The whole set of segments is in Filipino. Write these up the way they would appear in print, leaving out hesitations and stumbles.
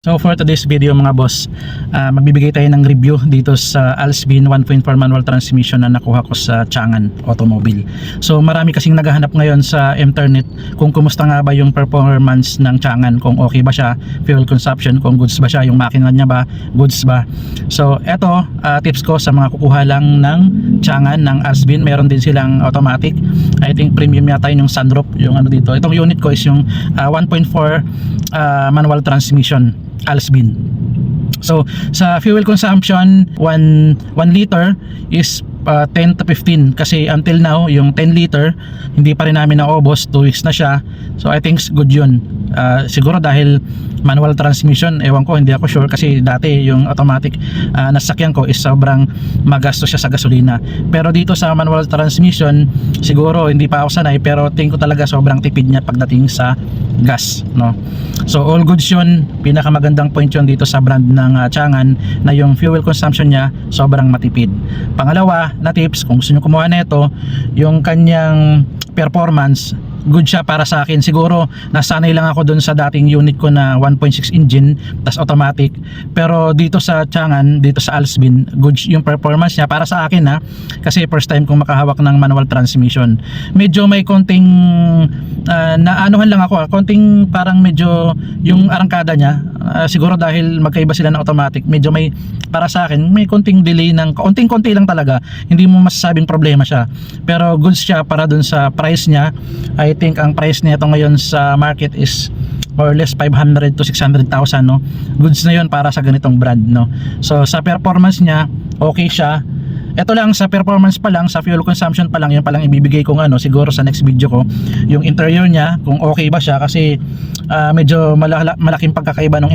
So for today's video mga boss, magbibigay tayo ng review dito sa Alsbin 1.4 manual transmission na nakuha ko sa Changan Automobile. So marami kasing naghahanap ngayon sa internet kung kumusta nga ba yung performance ng Changan, kung okay ba siya, fuel consumption, kung goods ba siya, yung makina niya ba, goods ba. So eto, tips ko sa mga kukuha lang ng Changan ng Alsbin. Meron din silang automatic, I think premium yata yung sunroof, yung ano dito. Itong unit ko is yung 1.4 manual transmission Alsbin. So sa fuel consumption, 1 liter is 10 to 15, kasi until now yung 10 liter hindi pa rin namin naubos, 2 weeks na siya. So I think good yun. Siguro dahil manual transmission, ewan ko, hindi ako sure, kasi dati yung automatic nasakyan ko is sobrang magastos siya sa gasolina. Pero dito sa manual transmission, siguro hindi pa ako sanay, pero tingin ko talaga sobrang tipid niya pagdating sa gas, no? So all goods yun. Pinakamagandang point yun dito sa brand ng Changan, na yung fuel consumption niya sobrang matipid. Pangalawa na tips, kung gusto nyo kumuha nito, yung kanyang performance, good siya para sa akin. Siguro nasanay lang ako dun sa dating unit ko na 1.6 engine tas automatic, pero dito sa Changan, dito sa Alsbin, good yung performance niya para sa akin, kasi first time kong makahawak ng manual transmission. Medyo may konting naanuhan lang ako, konting parang medyo yung arangkada niya, siguro dahil magkaiba sila ng automatic, medyo may, para sa akin may konting delay ng konting-konti lang talaga. Hindi mo masasabing problema siya, pero goods siya para dun sa price niya. I think ang price nito ngayon sa market is more or less 500 to 600,000, no? Goods na yun para sa ganitong brand, no? So sa performance niya, okay siya. Ito lang, sa performance pa lang, sa fuel consumption pa lang, yun pa lang ibibigay kong siguro sa next video ko, yung interior niya, kung okay ba siya, kasi medyo malaking pagkakaiba ng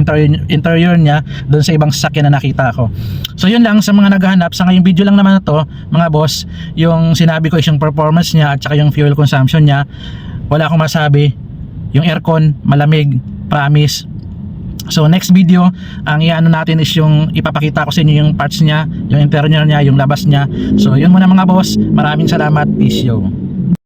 interior niya doon sa ibang sasakyan na nakita ko. So yun lang sa mga naghahanap. Sa ngayong video lang naman na to mga boss, yung sinabi ko is yung performance niya at saka yung fuel consumption niya. Wala akong masabi. Yung aircon malamig, promise. So next video, ang iano natin is yung ipapakita ko sa inyo yung parts niya, yung interior niya, yung labas niya. So yun muna mga boss, maraming salamat, peace yo.